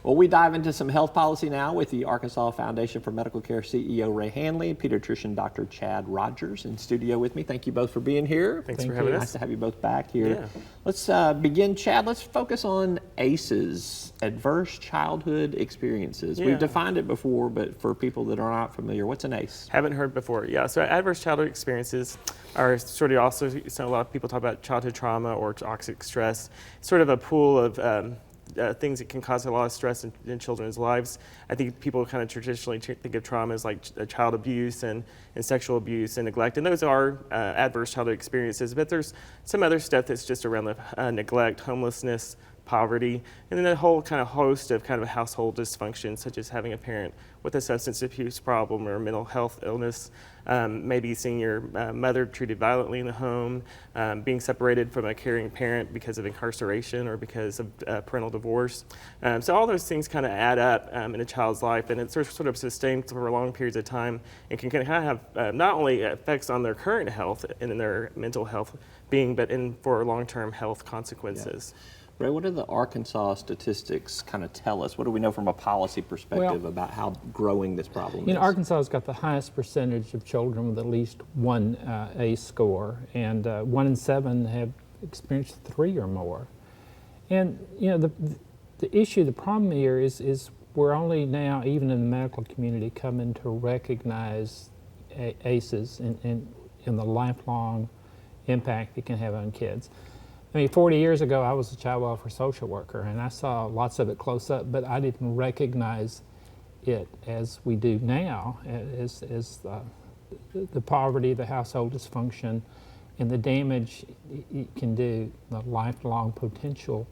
Well, we dive into some health policy now with the Arkansas Foundation for Medical Care CEO Ray Hanley, pediatrician Dr. Chad Rodgers in studio with me. Thank you both for being here. Thanks for having us. Nice to have you both back here. Yeah. Let's begin, Chad. Let's focus on ACEs, adverse childhood experiences. Yeah. We've defined it before, but for people that are not familiar, what's an ACE? Haven't heard before. Yeah, so adverse childhood experiences are sort of also, so a lot of people talk about childhood trauma or toxic stress, sort of a pool of things that can cause a lot of stress in children's lives. I think people kind of traditionally think of trauma as like child abuse and sexual abuse and neglect, and those are adverse childhood experiences, but there's some other stuff that's just around the neglect, homelessness, poverty, and then a whole kind of host of kind of household dysfunction, such as having a parent with a substance abuse problem or a mental health illness, maybe seeing your mother treated violently in the home, being separated from a caring parent because of incarceration or because of parental divorce. So all those things kind of add up in a child's life, and it's sort of sustained for long periods of time and can kind of have not only effects on their current health and in their mental health being, but for long-term health consequences. Yeah. Ray, what do the Arkansas statistics kind of tell us? What do we know from a policy perspective about how growing this problem is? Arkansas has got the highest percentage of children with at least one ACE score, and 1 in 7 have experienced 3 or more. And the issue, the problem here is we're only now, even in the medical community, coming to recognize ACEs and the lifelong impact it can have on kids. I mean, 40 years ago, I was a child welfare social worker, and I saw lots of it close up, but I didn't recognize it as we do now, as the poverty, the household dysfunction, and the damage it can do, the lifelong potential,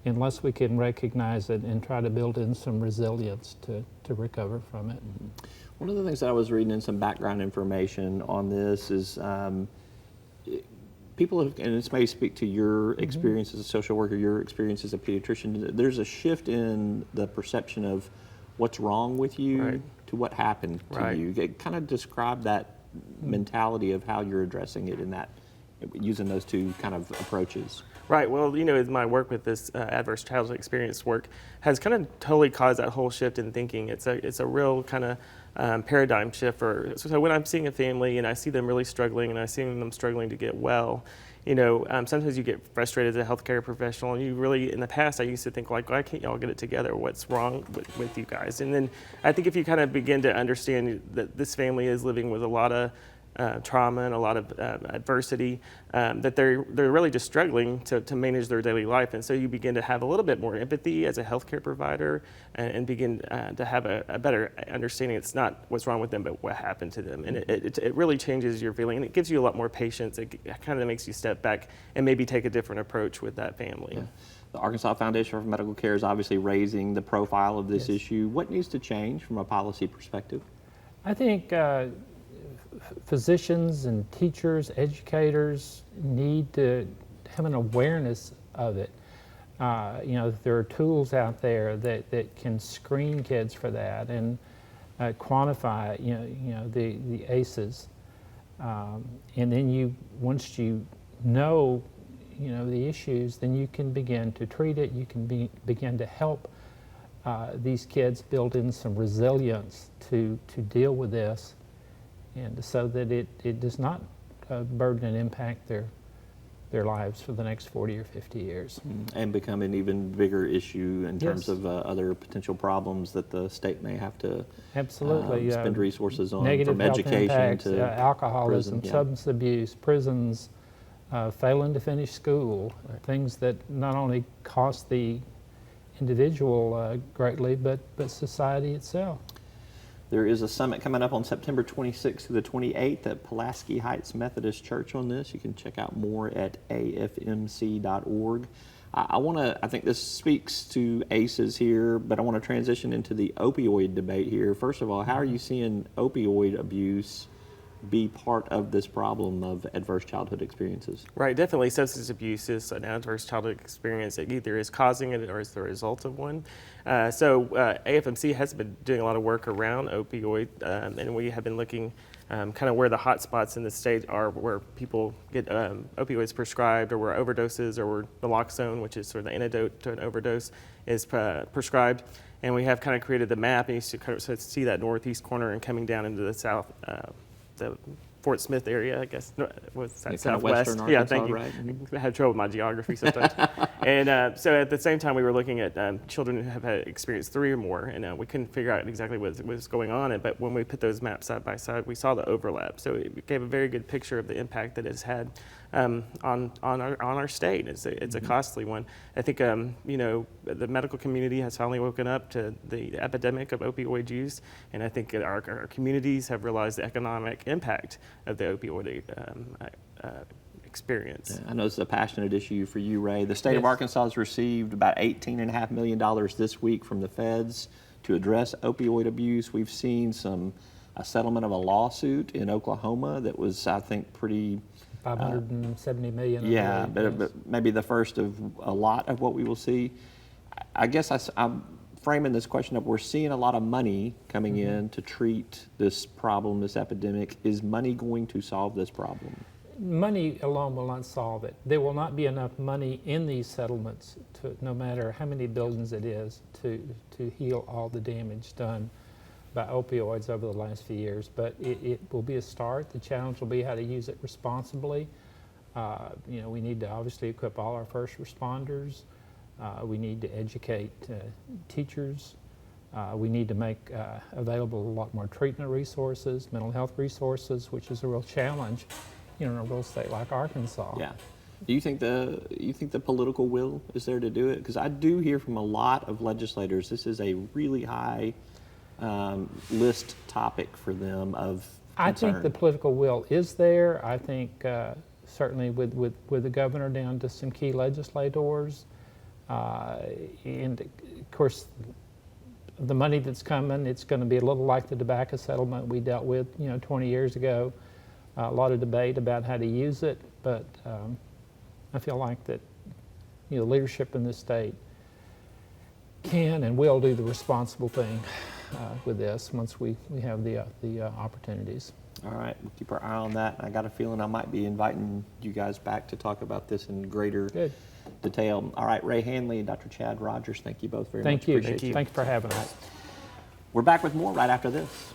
unless we can recognize it and try to build in some resilience to recover from it. One of the things that I was reading in some background information on this is people have, and this may speak to your experience as a social worker, your experience as a pediatrician, there's a shift in the perception of what's wrong with you to what happened to you. Kind of describe that mentality of how you're addressing it in that, using those two kind of approaches. Right. Well, as my work with this adverse childhood experience work has kind of totally caused that whole shift in thinking. It's a real kind of paradigm shift. So when I'm seeing a family and I see them really struggling and I see them struggling to get well, sometimes you get frustrated as a healthcare professional, and you really, in the past, I used to think like, why can't y'all get it together? What's wrong with you guys? And then I think if you kind of begin to understand that this family is living with a lot of trauma and a lot of adversity, that they're really just struggling to manage their daily life. And so you begin to have a little bit more empathy as a healthcare provider and begin to have a better understanding. It's not what's wrong with them, but what happened to them. And it really changes your feeling, and it gives you a lot more patience. It kind of makes you step back and maybe take a different approach with that family. Yeah. The Arkansas Foundation for Medical Care is obviously raising the profile of this issue. What needs to change from a policy perspective? I think physicians and teachers, educators need to have an awareness of it. There are tools out there that can screen kids for that and quantify, the ACEs. And then once you know, the issues, then you can begin to treat it. You can begin to help these kids build in some resilience to deal with this, and so that it does not burden and impact their lives for the next 40 or 50 years. And become an even bigger issue in terms of other potential problems that the state may have to spend resources on, negative from health education impacts, to alcoholism, prison, substance abuse, prisons, failing to finish school, things that not only cost the individual greatly, but society itself. There is a summit coming up on September 26th through the 28th at Pulaski Heights Methodist Church on this. You can check out more at AFMC.org. I think this speaks to ACEs here, but I want to transition into the opioid debate here. First of all, how are you seeing opioid abuse be part of this problem of adverse childhood experiences? Right, definitely substance abuse is an adverse childhood experience that either is causing it or is the result of one. So AFMC has been doing a lot of work around opioid, and we have been looking kind of where the hot spots in the state are, where people get opioids prescribed, or where overdoses, or where naloxone, which is sort of the antidote to an overdose, is prescribed. And we have kind of created the map, and you see that northeast corner and coming down into the south, the Fort Smith area, I guess. Was that southwest? Western Yeah, Arkansas, thank you. right? I have trouble with my geography sometimes. And so at the same time, we were looking at children who have had experienced 3 or more, and we couldn't figure out exactly what was going on. But when we put those maps side by side, we saw the overlap. So it gave a very good picture of the impact that it's had on our state. It's a costly one. I think the medical community has finally woken up to the epidemic of opioid use, and I think our communities have realized the economic impact of the opioid experience. I know this is a passionate issue for you, Ray. The state of Yes. Arkansas has received about $18.5 million this week from the feds to address opioid abuse. We've seen a settlement of a lawsuit in Oklahoma that was, I think, pretty... 570 million. Yeah, but maybe the first of a lot of what we will see. I guess I'm framing this question up. We're seeing a lot of money coming in to treat this problem, this epidemic. Is money going to solve this problem? Money alone will not solve it. There will not be enough money in these settlements, no matter how many billions it is, to heal all the damage done by opioids over the last few years. But it will be a start. The challenge will be how to use it responsibly. We need to obviously equip all our first responders. We need to educate teachers. We need to make available a lot more treatment resources, mental health resources, which is a real challenge in a rural state like Arkansas. Yeah. Do you think the political will is there to do it? Because I do hear from a lot of legislators, this is a really high list topic for them of concern. I think the political will is there. I think certainly with the governor down to some key legislators, and of course the money that's coming, it's going to be a little like the tobacco settlement we dealt with 20 years ago. A lot of debate about how to use it, but I feel like that leadership in this state can and will do the responsible thing with this once we have the opportunities. All right, we'll keep our eye on that. I got a feeling I might be inviting you guys back to talk about this in greater detail. All right, Ray Hanley and Dr. Chad Rodgers, thank you both very much. Thank you. Appreciate Thank you for having us. We're back with more right after this.